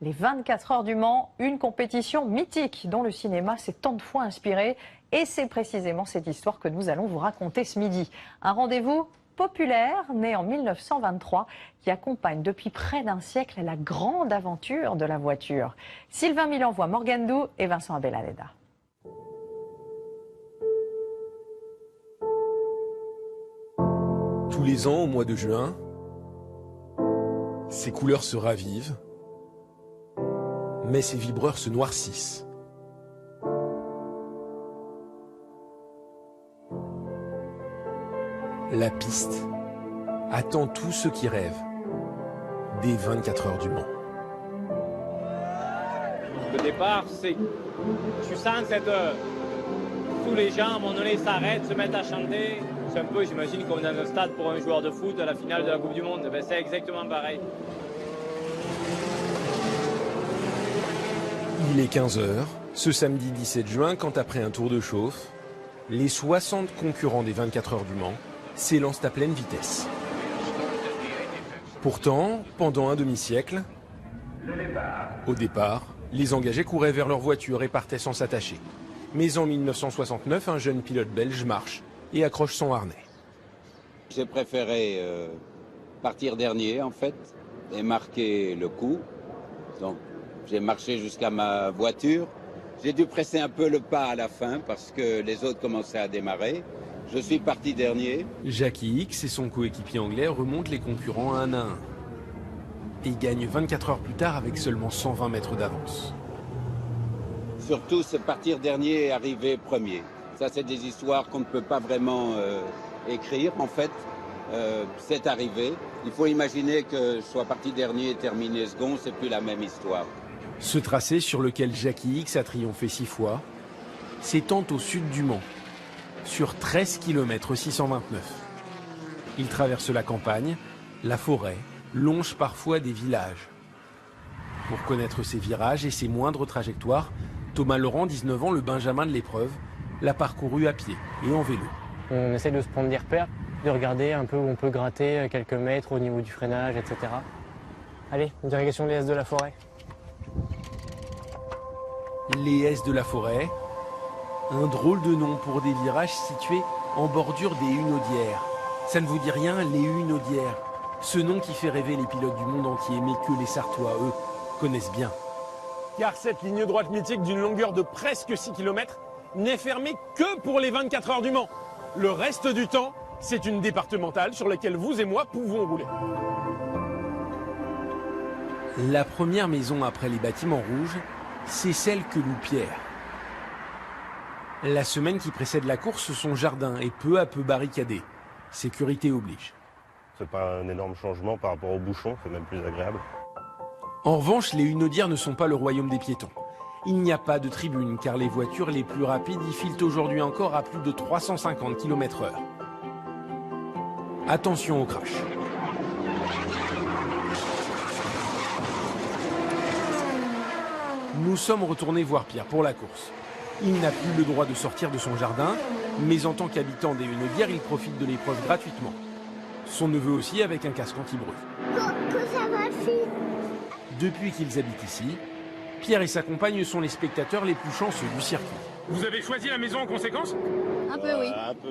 Les 24 heures du Mans, une compétition mythique dont le cinéma s'est tant de fois inspiré. Et c'est précisément cette histoire que nous allons vous raconter ce midi. Un rendez-vous populaire, né en 1923, qui accompagne depuis près d'un siècle la grande aventure de la voiture. Sylvain Milanvois, Morgane Dou et Vincent Abelaleda. Tous les ans, au mois de juin, ses couleurs se ravivent, mais ses vibreurs se noircissent. La piste attend tous ceux qui rêvent des 24 heures du Mans. Le départ, c'est... Tu sens cette... Tous les gens, à un moment donné, s'arrêtent, se mettent à chanter. C'est un peu, j'imagine, comme dans un stade pour un joueur de foot à la finale de la Coupe du Monde. Ben, c'est exactement pareil. Il est 15 h, ce samedi 17 juin, quand après un tour de chauffe, les 60 concurrents des 24 heures du Mans s'élancent à pleine vitesse. Pourtant, pendant un demi-siècle, au départ, les engagés couraient vers leur voiture et partaient sans s'attacher. Mais en 1969, un jeune pilote belge marche et accroche son harnais. J'ai préféré partir dernier, en fait, et marquer le coup. Donc, j'ai marché jusqu'à ma voiture. J'ai dû presser un peu le pas à la fin parce que les autres commençaient à démarrer. Je suis parti dernier. Jackie X et son coéquipier anglais remontent les concurrents un à un et gagnent 24 heures plus tard avec seulement 120 mètres d'avance. Surtout, c'est partir dernier et arriver premier. Ça, c'est des histoires qu'on ne peut pas vraiment écrire. En fait, c'est arrivé. Il faut imaginer que je sois parti dernier et terminé second, c'est plus la même histoire. Ce tracé sur lequel Jackie X a triomphé 6 fois s'étend au sud du Mans, sur 13 km 629. Il traverse la campagne, la forêt, longe parfois des villages. Pour connaître ses virages et ses moindres trajectoires, Thomas Laurent, 19 ans, le benjamin de l'épreuve, l'a parcouru à pied et en vélo. On essaie de se prendre des repères, de regarder un peu où on peut gratter quelques mètres au niveau du freinage, etc. Allez, direction les S de la forêt. Les S de la forêt, un drôle de nom pour des virages situés en bordure des Hunaudières. Ça ne vous dit rien, les Hunaudières? Ce nom qui fait rêver les pilotes du monde entier, mais que les Sartois, eux, connaissent bien. Car cette ligne droite mythique d'une longueur de presque 6 km n'est fermée que pour les 24 heures du Mans. Le reste du temps, c'est une départementale sur laquelle vous et moi pouvons rouler. La première maison après les bâtiments rouges, c'est celle que loue Pierre. La semaine qui précède la course, son jardin est peu à peu barricadé. Sécurité oblige. C'est pas un énorme changement par rapport aux bouchons, c'est même plus agréable. En revanche, les Hunaudières ne sont pas le royaume des piétons. Il n'y a pas de tribune car les voitures les plus rapides y filent aujourd'hui encore à plus de 350 km/h. Attention au crash. Nous sommes retournés voir Pierre pour la course. Il n'a plus le droit de sortir de son jardin, mais en tant qu'habitant des Hunaudières, il profite de l'épreuve gratuitement. Son neveu aussi avec un casque anti-bruit. Depuis qu'ils habitent ici, Pierre et sa compagne sont les spectateurs les plus chanceux du circuit. Vous avez choisi la maison en conséquence? Un peu, oui. Un peu,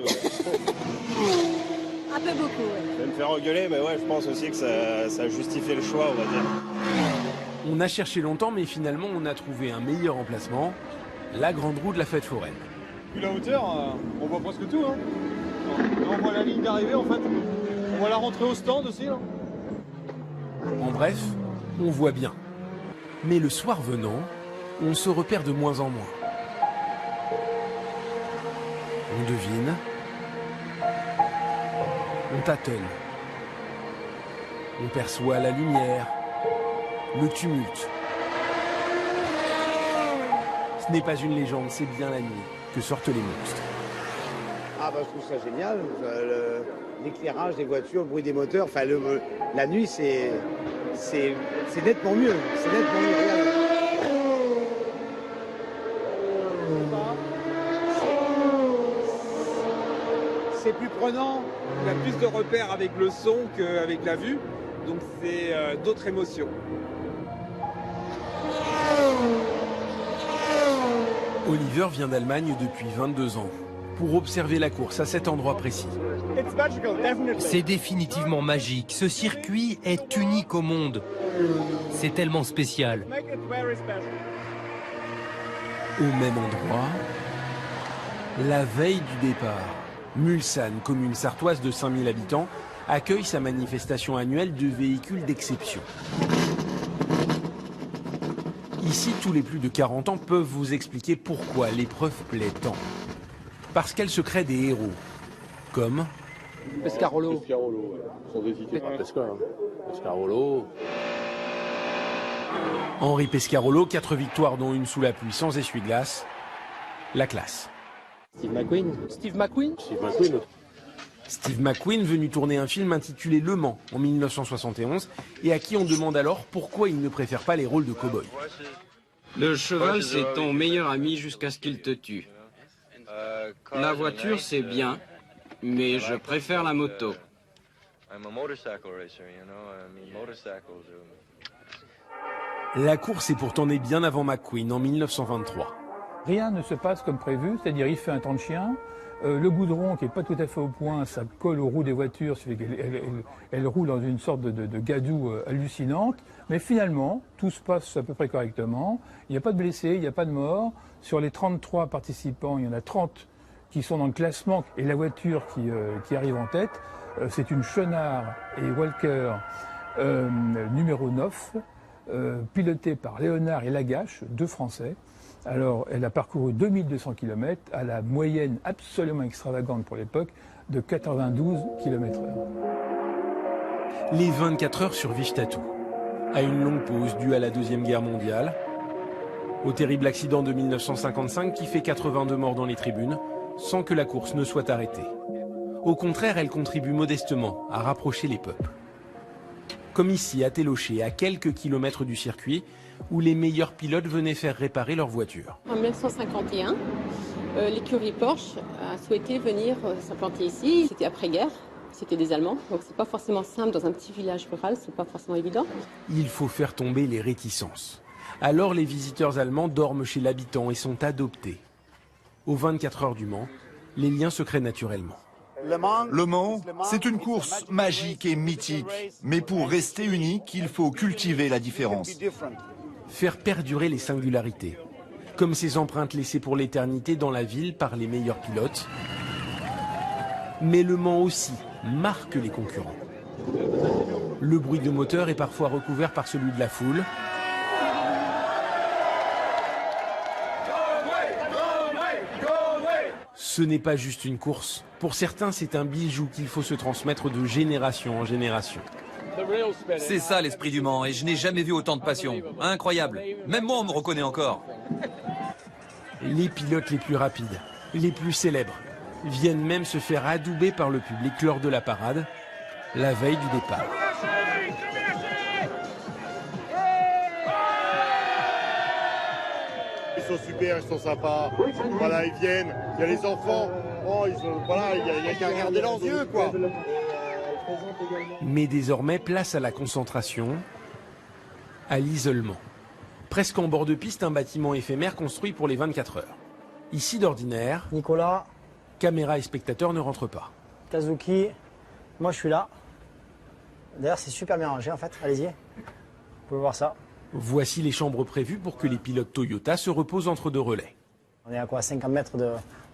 Un peu beaucoup, oui. je vais me faire engueuler, mais ouais, je pense aussi que ça justifie le choix, on va dire. On a cherché longtemps, mais finalement, on a trouvé un meilleur emplacement, la grande roue de la fête foraine. Vu la hauteur, on voit presque tout. Hein. On voit la ligne d'arrivée, en fait. On voit la rentrée au stand aussi. Là. En bref, on voit bien. Mais le soir venant, on se repère de moins en moins. On devine. On tâtonne. On perçoit la lumière, le tumulte. Ce n'est pas une légende, c'est bien la nuit que sortent les monstres. Ah bah je trouve ça génial, l'éclairage des voitures, le bruit des moteurs, enfin la nuit c'est nettement mieux, regarde. C'est plus prenant, il y a plus de repères avec le son qu'avec la vue, donc c'est d'autres émotions. Oliver vient d'Allemagne depuis 22 ans pour observer la course à cet endroit précis. C'est définitivement magique. Ce circuit est unique au monde. C'est tellement spécial. Au même endroit, la veille du départ, Mulsanne, commune sartoise de 5000 habitants, accueille sa manifestation annuelle de véhicules d'exception. Ici, tous les plus de 40 ans peuvent vous expliquer pourquoi l'épreuve plaît tant. Parce qu'elle se crée des héros, comme Pescarolo. Pescarolo. Henri Pescarolo, 4 victoires dont une sous la pluie sans essuie-glace. La classe. Steve McQueen. Steve McQueen. Steve McQueen, venu tourner un film intitulé Le Mans en 1971 et à qui on demande alors pourquoi il ne préfère pas les rôles de cow-boy. Le cheval, c'est ton meilleur ami jusqu'à ce qu'il te tue. La voiture, c'est bien, mais je préfère la moto. La course est pourtant née bien avant McQueen, en 1923. Rien ne se passe comme prévu, c'est-à-dire il fait un temps de chien, le goudron qui n'est pas tout à fait au point, ça colle aux roues des voitures, elle roule dans une sorte de gadoue hallucinante, mais finalement, tout se passe à peu près correctement, il n'y a pas de blessés, il n'y a pas de morts. Sur les 33 participants, il y en a 30 qui sont dans le classement, et la voiture qui arrive en tête, c'est une Chenard et Walker numéro 9, pilotée par Léonard et Lagache, 2 Français. Alors, elle a parcouru 2200 km à la moyenne absolument extravagante pour l'époque de 92 km/h. Les 24 heures survivent à tout. À une longue pause due à la Deuxième Guerre mondiale, au terrible accident de 1955 qui fait 82 morts dans les tribunes, sans que la course ne soit arrêtée. Au contraire, elle contribue modestement à rapprocher les peuples. Comme ici, à Télocher, à quelques kilomètres du circuit, où les meilleurs pilotes venaient faire réparer leur voiture. En 1951, l'écurie Porsche a souhaité venir s'implanter ici. C'était après-guerre, c'était des Allemands, donc c'est pas forcément simple dans un petit village rural, c'est pas forcément évident. Il faut faire tomber les réticences. Alors les visiteurs allemands dorment chez l'habitant et sont adoptés. Aux 24 heures du Mans, les liens se créent naturellement. Le Mans, c'est une course magique et mythique. Mais pour rester unique, il faut cultiver la différence. Faire perdurer les singularités, comme ces empreintes laissées pour l'éternité dans la ville par les meilleurs pilotes. Mais Le Mans aussi marque les concurrents. Le bruit de moteur est parfois recouvert par celui de la foule. Ce n'est pas juste une course. Pour certains, c'est un bijou qu'il faut se transmettre de génération en génération. C'est ça l'esprit du Mans, et je n'ai jamais vu autant de passion. Incroyable. Même moi, on me reconnaît encore. Les pilotes les plus rapides, les plus célèbres, viennent même se faire adouber par le public lors de la parade, la veille du départ. Ils sont super, ils sont sympas. Voilà, ils viennent. Il y a les enfants. Oh, voilà, il y a qu'à regarder leurs yeux, quoi. Mais désormais, place à la concentration, à l'isolement. Presque en bord de piste, un bâtiment éphémère construit pour les 24 heures. Ici, d'ordinaire, Nicolas, caméra et spectateurs ne rentrent pas. Kazuki, moi je suis là. D'ailleurs, c'est super bien rangé en fait, allez-y. Vous pouvez voir ça. Voici les chambres prévues pour que les pilotes Toyota se reposent entre 2 relais. On est à quoi, 50 mètres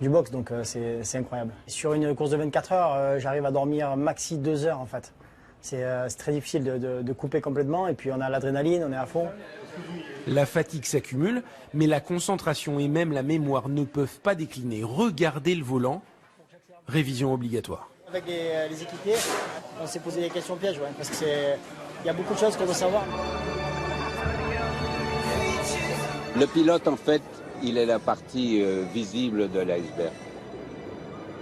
du box, donc c'est incroyable. Sur une course de 24 heures, j'arrive à dormir maxi 2 heures en fait. C'est très difficile de couper complètement, et puis on a l'adrénaline, on est à fond. La fatigue s'accumule, mais la concentration et même la mémoire ne peuvent pas décliner. Regardez le volant, révision obligatoire. Avec les équipiers, on s'est posé des questions pièges, ouais, parce qu'il y a beaucoup de choses qu'on doit savoir. Le pilote, en fait, il est la partie visible de l'iceberg.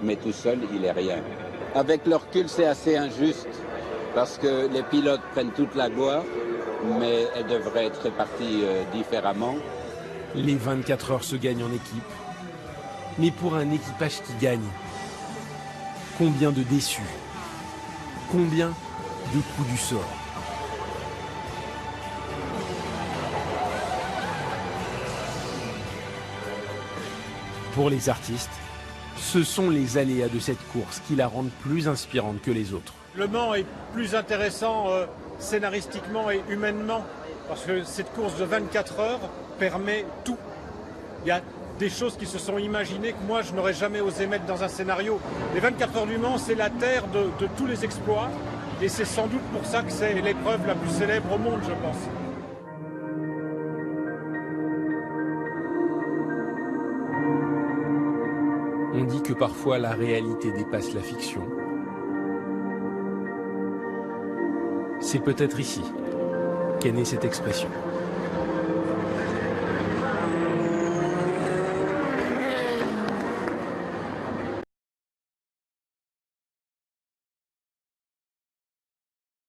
Mais tout seul, il est rien. Avec le recul, c'est assez injuste, parce que les pilotes prennent toute la gloire, mais elle devrait être répartie différemment. Les 24 heures se gagnent en équipe. Mais pour un équipage qui gagne, combien de déçus? Combien de coups du sort? Pour les artistes, ce sont les aléas de cette course qui la rendent plus inspirante que les autres. Le Mans est plus intéressant scénaristiquement et humainement parce que cette course de 24 heures permet tout. Il y a des choses qui se sont imaginées que moi je n'aurais jamais osé mettre dans un scénario. Les 24 heures du Mans, c'est la terre de tous les exploits et c'est sans doute pour ça que c'est l'épreuve la plus célèbre au monde, je pense. On dit que parfois la réalité dépasse la fiction. C'est peut-être ici qu'est née cette expression.